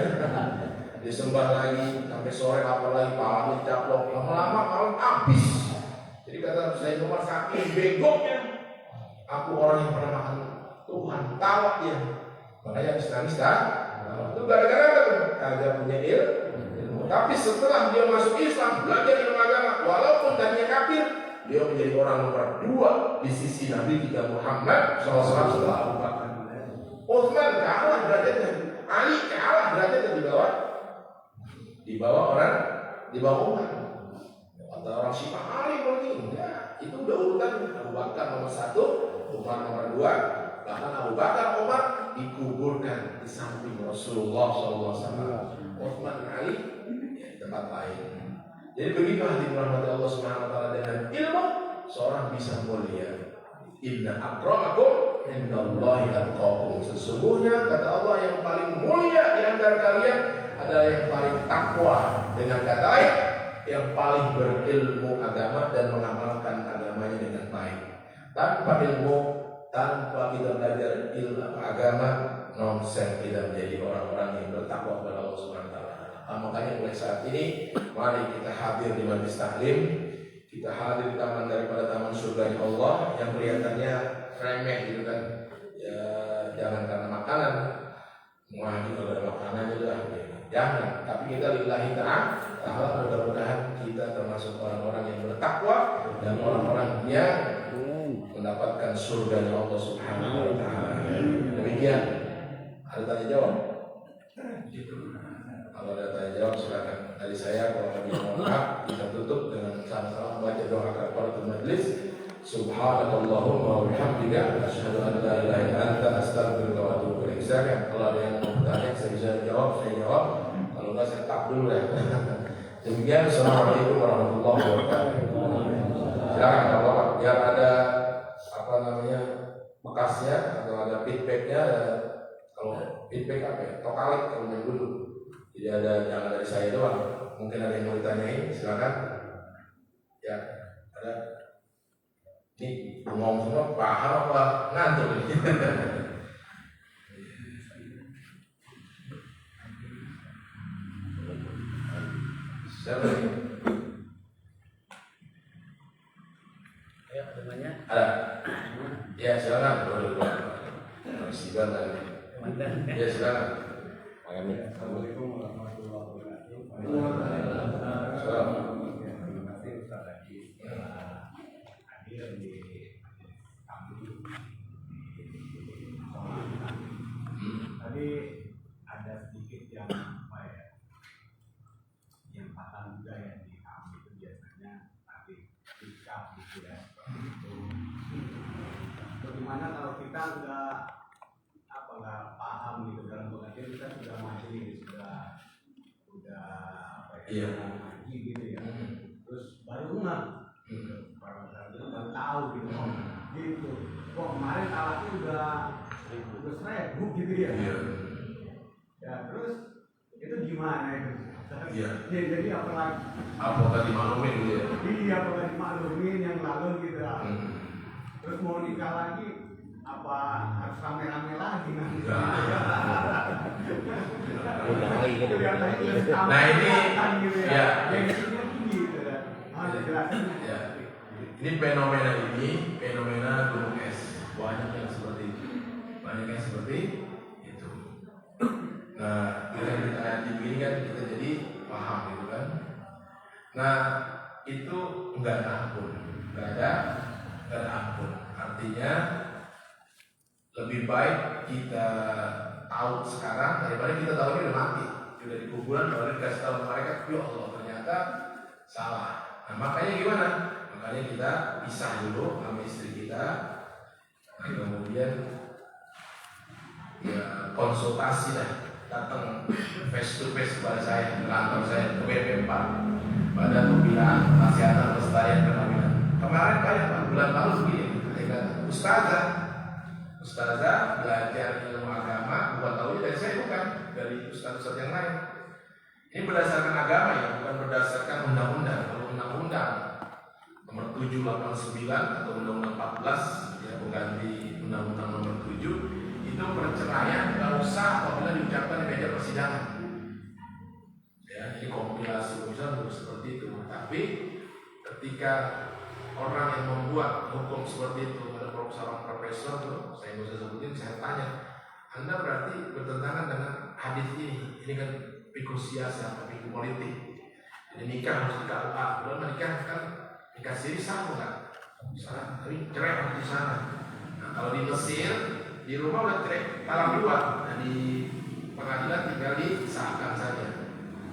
Disembah lagi sampai sore, lapar lagi, palanya dicaplok. Lama-lama malam habis. Jadi kata saya Umar, saking begoknya aku orang yang pernah makan Tuhan, tawa dia. Makanya habis nangis kan? Itu gara-gara apa tuh? Kagak punya ilmu. Tapi setelah dia masuk Islam, belajar ilmu agama, walaupun tadinya kafir, Beliau menjadi orang nomor 2 di sisi Nabi kita Muhammad SAW setelah Abu Bakar. Utsman kalah derajatnya, Ali kalah derajatnya di bawah Umar. Kata orang Syiah Ali penting. Ya, itu udah urutan Abu Bakar nomor 1, Umar nomor 2. Bahkan Abu Bakar Umar dikuburkan di samping Rasulullah SAW. Utsman dan Ali ya, di tempat lain. Jadi begitu hati rahmat Allah Subhanahu wa taala dengan ilmu seorang bisa mulia. Inna akramakum indallahi atqakum. Sesungguhnya kata Allah yang paling mulia di antara kalian adalah yang paling takwa. Dengan kata lain yang paling berilmu agama dan mengamalkan agamanya dengan baik. Tanpa ilmu, tanpa kita belajar ilmu agama, nonsen kita menjadi orang-orang yang bertakwa kepada Allah Subhanahu wa taala. Makanya mulai saat ini mari kita hadir di majlis taklim, kita hadir di taman daripada taman surga Allah yang kelihatannya remeh gitu kan. Ya, jangan karena makanan, wah kalau ada makanan juga jangan, tapi kita lillahi ta'ala, mudah-mudahan kita termasuk orang-orang yang bertakwa dan orang-orang yang mendapatkan surga Allah Subhanahu wa taala. Demikian. Ada tanya jawab? Kalau ada tanya jawab silakan. Dari saya kalau kami mohon maaf, kita tutup dengan sama-sama membaca doa kafaratul majlis. Subhanallahumma wa bihamdika asyhadu an la ilaha illa anta astaghfiruka wa atubu ilaik. Kalau ada yang mau bertanya saya bisa jawab, saya jawab. Kalau enggak saya tak dulu ya. Demikian, assalamualaikum warahmatullahi wabarakatuh. Silakan kalau biar ada bekasnya atau ada feedbacknya. Kalau feedback apa ya? Tokalik kalau main dulu. Jadi jangan dari saya doang. Mungkin ada yang mau ditanyain, silakan. Ya, ada. Ini ngomong semua paham apa ngantuk ini? Siapa ini? Ya, temannya. Ada. Ya, silakan. Boleh. Masih banget. Ya, silakan. Assalamualaikum warahmatullahi wabarakatuh. Terima kasih Ustaz Haji hadir di kami. Tadi ada sedikit yang yang paham juga ya di kami itu biasanya tapi sikap gitu ya. Bagaimana kalau kita nggak paham gitu dalam pengertian kita sudah majelis sudah ngaji gitu ya, terus baru ngeh baru tahu gitu kok kemarin alatnya udah 1.000 gitu ya. Ya terus itu gimana itu? Jadi apakah dimaklumin gitu ya? Iya, apakah dimaklumin yang lalu gitu ya. Terus mau nikah lagi apa harus rame-rame lagi nanti? Nah ini ya, ini fenomena gunung es, banyak yang seperti itu. Nah kita begini kan kita jadi paham gitu kan. Nah itu nggak ada ampun. Artinya lebih baik kita tahu sekarang daripada kita tahu ini udah mati, udah di kuburan, baru dikasih tahu mereka, ya Allah ternyata salah. Nah makanya gimana? Makanya kita pisah dulu sama istri kita, nah, kemudian ya konsultasi lah, datang face to face kepada saya, ke kantor saya, ke BP4, pada pembinaan Nasihat Pelestarian Perkawinan. Kemarin banyak bulan lalu begini, Ustazah belajar ilmu agama, bukan tahu dari saya, bukan dari ustaz-ustaz yang lain. Ini berdasarkan agama ya, bukan berdasarkan undang-undang. Kalau undang-undang nomor 789 atau undang-undang 14 ya, pengganti undang-undang nomor 7, itu perceraian nggak usah apabila diucapkan di meja persidangan. Ya, ini kompilasi seperti itu. Tapi ketika orang yang membuat hukum seperti itu, ada seorang profesor tuh, saya nggak usah sebutin, saya tanya, Anda berarti bertentangan dengan hadis ini kan pikir siasa, pikir politik. Jadi nikah harus di KUA, belum menikah kan nikah siri sah enggak? Sah, tapi cerai di sana. Nah, kalau di Mesir di rumah udah cerai talak dua. Nah, di pengadilan tinggal disahkan saja.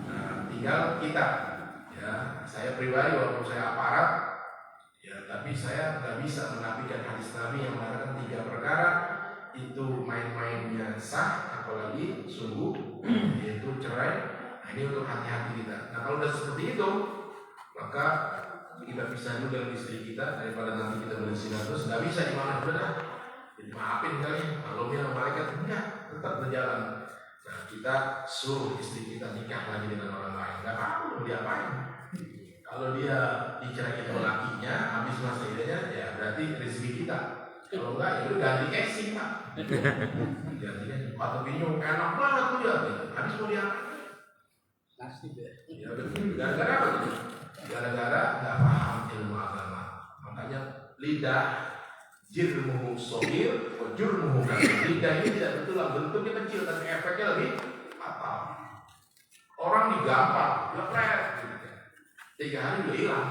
Nah, tinggal kita, ya saya pribadi walaupun saya aparat, ya tapi saya nggak bisa menafikan hadis Nabi yang mengatakan 3 perkara itu main-mainnya sah, apalagi sungguh, yaitu cerai. Nah, ini untuk hati-hati kita. Nah, kalau udah seperti itu, maka kita pisah dulu dengan istri kita daripada nanti kita berzina terus. Nggak bisa dimana udah, jadi maafin kali, maklumnya malaikat enggak, tetap berjalan. Nah, kita suruh istri kita nikah lagi dengan orang lain, nggak apa-apa, mau diapain? Kalau dia dicerai oleh lakinya, habis masa idahnya, ya berarti rezeki kita. Kalau enggak, ya udah ganti casing pak. Gantinya, atau bingung, enak banget tuh ya. Habis mau diapain? Nasib ya. Ya betul. Gara-gara apa tuh? Gara-gara nggak paham ilmu agama. Makanya lidah jirmuhu sohir, jurmuhu kabir. Lidah ini tidak betul, bentuknya kecil tapi efeknya lebih fatal. Orang digampar, lepret. 3 hari udah hilang.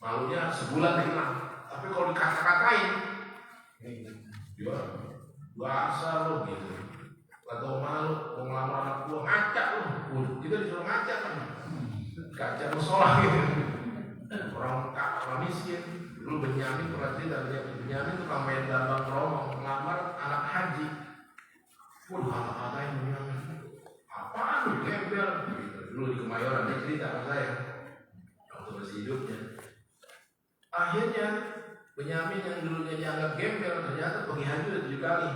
Malunya sebulan hilang. Tapi kalau dikata-katain, ya bahasa lo gitu. Atau malu, mau ngelamar anak gua ngacak lo. Kita disuruh ngacak kan. Ngacak musola gitu. Orang miskin. Dulu Benyamin pernah cerita, Benyamin tukang main gambang keromong ngelamar anak haji. Waduh, kata-katain Benyamin. Apaan lu gembel? Dulu di Kemayoran dia cerita sama saya. Waktu masih hidupnya. Akhirnya Benyamin yang dulunya dianggap gembel ternyata pergi haji udah 7 kali.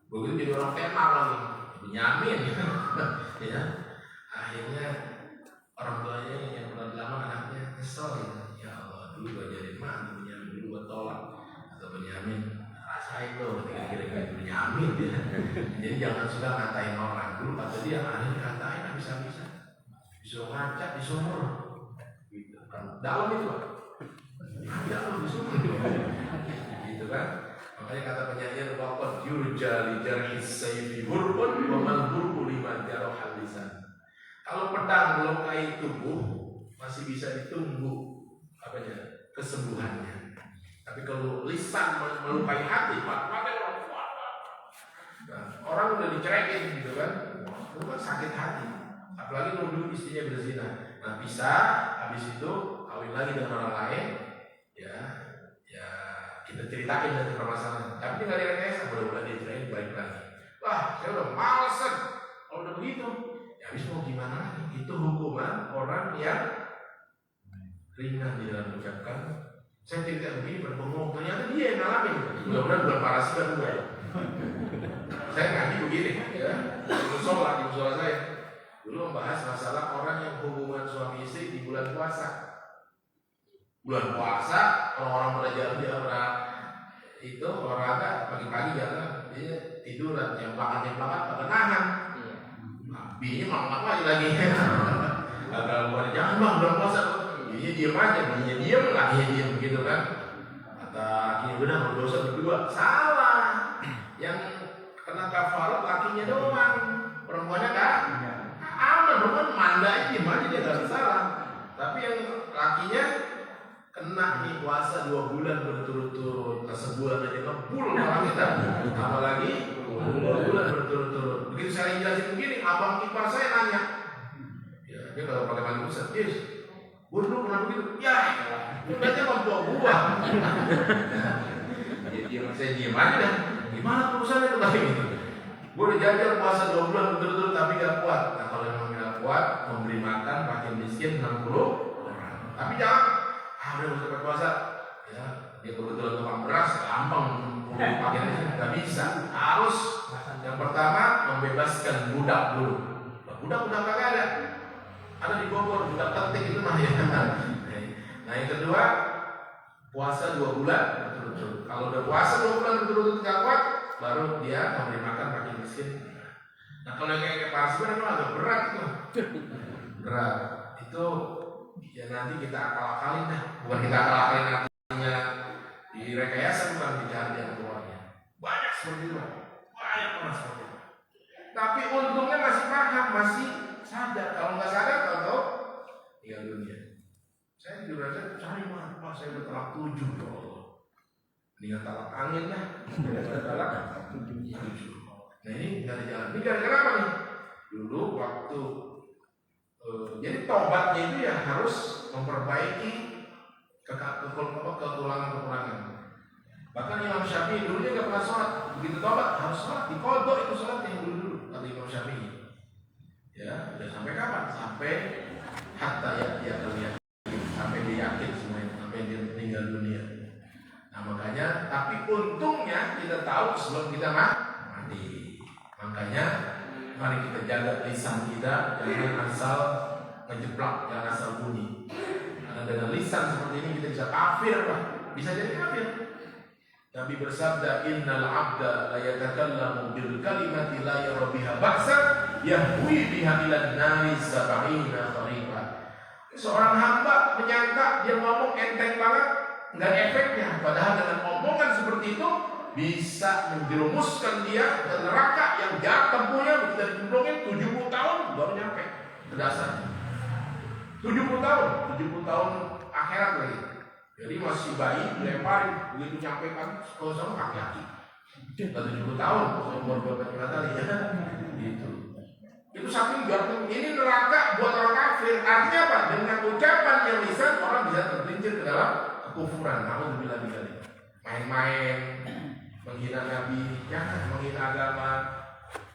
Begitu jadi orang tenar lagi, Benyamin. Ya. Akhirnya orang tuanya yang pernah dilamar anaknya kesel gitu. Ya Allah, dulu gua jadi mantu Benyamin, dulu gua tolak. Atau Benyamin rasain tuh, kira-kira Benyamin ya. Jadi jangan suka ngatain orang. Dulu kata dia, akhirnya ngatain habis-habisan. Disuruh ngacak di sumur. Gitu kan. Dalam itu Pak. Dalam di sumur. Gitu kan. Makanya kata penyanyi waqad yurja li jarhi sayfi hurbun wa man hurbu liman jarahal lisan. Kalau pedang melukai tubuh masih bisa ditunggu kesembuhannya. Tapi kalau lisan melukai hati, orang udah diceraiin gitu kan, itu kan sakit hati. Apalagi nuduh istrinya berzina. Nah bisa, habis itu kawin lagi dengan orang lain, ya kita ceritain dari permasalahan. Tapi tinggal direkayasa, mudah-mudahan dia ceritain baik lagi. Wah, saya udah males kalau udah begitu. Ya habis mau gimana lagi? Itu hukuman orang yang ringan di dalam mengucapkan. Saya cerita begini berbengong, ternyata dia yang ngalamin. Mudah-mudahan bukan parasiban juga. Saya ngaji begini, ya. Di musola saya dulu membahas masalah orang yang hubungan suami istri di bulan puasa. Bulan puasa, orang-orang belajar dia itu olahraga pagi-pagi jalan, dia tiduran, jam-jam pada nahan. Bininya malam-malam lagi. Agak bukan jangan bang bulan puasa. Bininya diem aja, bininya diem, lakinya diem begitu kan. Kata lakinya benar berdosa berdua. Salah. Yang kena kafarat lakinya doang, perempuannya kan. Aman, perempuan mandai diem aja dia nggak salah. Tapi yang lakinya kena nih puasa 2 bulan berturut-turut, sebulan aja ngebul malam kita, apalagi 2 bulan berturut-turut. Begitu saya jelasin begini, abang ipar saya nanya, ya dia kalau pakai mandi pusat, yes, gue dulu pernah begitu, ya, berarti abang tua gua. Saya diem aja dah, gimana urusannya tuh tadi gitu. Gue udah jajar puasa 2 bulan berturut-turut tapi gak kuat. Nah kalau memang gak kuat, memberi makan makin miskin 60 orang. Tapi jangan udah usah puasa, ya dia kebetulan tukang beras, gampang pakaiannya nggak bisa. Harus yang pertama membebaskan budak dulu. Budak udah kagak ada di Bogor, budak penting itu mah ya. Nah yang kedua puasa 2 bulan berturut-turut. Kalau udah puasa 2 bulan berturut-turut nggak kuat, baru dia memberi makan makin miskin. Nah kalau yang kayak parasiban itu agak berat tuh, berat itu. Ya nanti kita akal-akalin dah. Bukan kita akal-akalin artinya direkayasa, bukan dicari yang keluarnya. Banyak seperti itu, banyak orang seperti itu. Tapi untungnya masih paham, masih sadar. Kalau nggak sadar, tahu tinggal dunia. Saya juga cari Dengan talak angin lah, talak 7. Nah ini nggak ada jalan. Ini gara-gara apa nih? Dulu waktu jadi tobatnya itu ya harus memperbaiki kekurangan. Bahkan Imam Syafi'i dulu dia nggak pernah sholat, begitu tobat harus sholat, dikodok itu sholat yang dulu kata Imam Syafi'i. Ya, udah sampai kapan? Sampai hatta ya kalian, sampai dia yakin semuanya, sampai dia meninggal dunia. Nah makanya, tapi untungnya kita tahu sebelum kita mati. Makanya mari kita jaga lisan kita, jangan asal ngejeplak, jangan asal bunyi. Karena dengan lisan seperti ini kita bisa kafir, Pak. Bisa jadi kafir. Nabi bersabda, innal abda la yatakallamu bil kalimati la yara biha ba'sa yahwi biha ila nari sab'ina kharifa. Seorang hamba menyangka dia ngomong enteng banget, enggak efeknya, padahal dengan omongan seperti itu bisa menjerumuskan dia ke neraka yang jarak tempuhnya kita dicemplungin 70 tahun baru nyampe ke dasarnya. 70 tahun akhirat lagi. Jadi masih bayi dilemparin begitu nyampe kan kalau sama kaki-kaki. 70 tahun umur beberapa kali ya. Gitu. Itu saking jaraknya. Ini neraka buat orang kafir. Artinya apa? Dengan ucapan yang lisan orang bisa tergelincir ke dalam kekufuran. Namun bila-bila main-main, menghina Nabi, jangan menghina agama.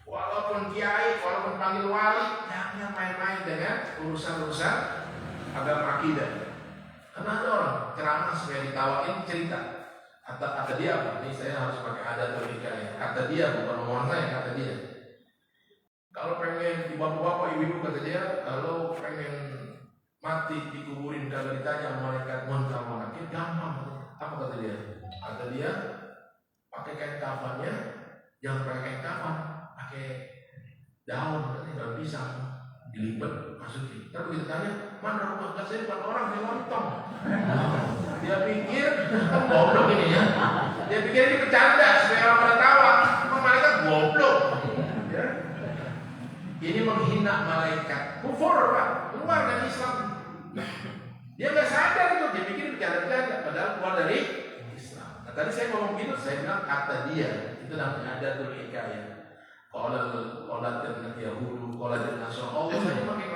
Walaupun kiai, walaupun panggil wali, jangan main-main dengan urusan-urusan agama akidah. Karena ada orang ceramah supaya ditawain cerita. Kata dia apa? Ini saya harus pakai adat atau hikayah. Kata dia bukan omongan saya, kata dia. Kalau pengen bapak-bapak ibu-ibu kata dia, kalau pengen mati dikuburin kagak ditanya malaikat munkar nakir gampang. Apa kata dia? Kata dia pakai kain kafannya, jangan pakai kain kafan, pakai daun, daun pisang, dilipat masukin. Terus begitu tanya, mana rumah saya bukan orang yang lontong. Dia pikir goblok ini ya. Dia pikir ini bercanda supaya orang pada tawa. Malaikat goblok. Ya. Ini menghina malaikat. Kufur Pak, keluar dari Islam. Dia nggak sadar itu, dia pikir bercanda-bercanda, padahal keluar dari Islam. Nah, tadi saya ngomong gitu, saya bilang kata dia itu namanya adatul hikayah. Kalau dan Yahudi, kalau dan Nasrani, Allah saja pakai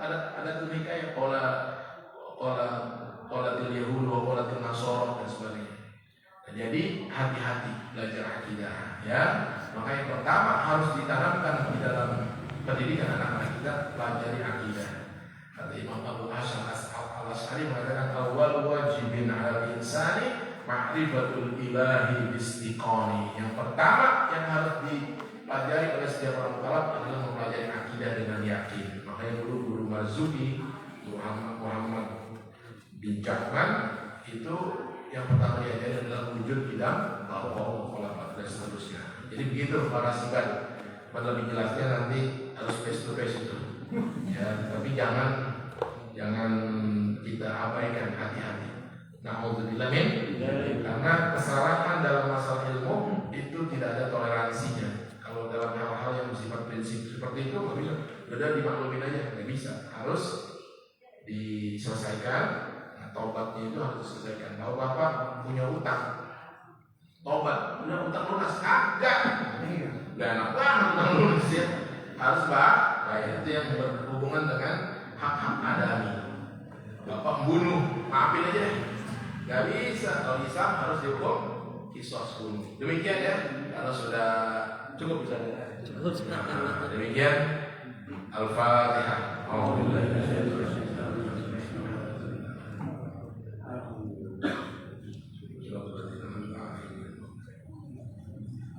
ada tunika ya kalau Yahudi, kalau Nasrani dan sebagainya. Nah, jadi hati-hati belajar akidah, ya. Maka yang pertama harus ditanamkan di dalam pendidikan anak-anak kita pelajari akidah. Kata Imam Abu Hasan al-Asy'ari mengatakan awal wajibin al-insani ma'rifatul ilahi bistiqani. Yang pertama yang harus dipelajari oleh setiap orang mukallaf adalah mempelajari akidah dengan yakin. Makanya dulu guru Marzuki, Muhammad bin Jahman itu yang pertama diajari adalah wujud bidang Allah dan seterusnya. Jadi begitu para sibat. Pada lebih jelasnya nanti harus face to face itu. Ya, tapi jangan kita abaikan, hati-hati. Na'udzubillah min, karena kesalahan dalam masalah ilmu itu tidak ada toleransinya. Kalau dalam hal-hal yang bersifat prinsip seperti itu nggak bisa, udah dimaklumin aja, nggak bisa. Harus diselesaikan. Nah, taubatnya itu harus diselesaikan. Tahu Bapak punya utang, taubat, udah utang lunas, kagak. Gak enak banget utang lunas ya. Harus bayar. Itu yang berhubungan dengan hak-hak adami. Bapak membunuh, maafin aja deh. Gak bisa, kalau Islam harus dihukum kisos bunuh. Demikian ya, kalau sudah cukup bisa. Nah, demikian Al-Fatihah.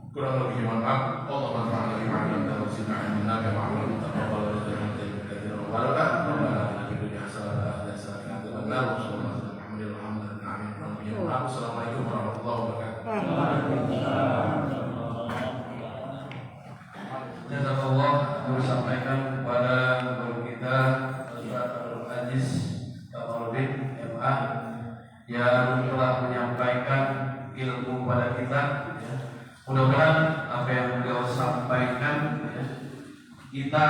Kurang lebih mohon maaf. Allah manfaatna bima 'allamtana wa zidna 'ilman nafi'an wa 'amalan mutaqabbalan wa rizqan tayyiban wa barakatuh. Rabbana atina fid dunya hasanatan wa fil akhirati hasanatan wa qina adzabannar. Assalamualaikum warahmatullahi wabarakatuh. Jazakallah guru sampaikan kepada guru kita Ustaz Abdul Aziz Tamarudin MA yang telah menyampaikan ilmu kepada kita. Mudah-mudahan apa yang beliau sampaikan kita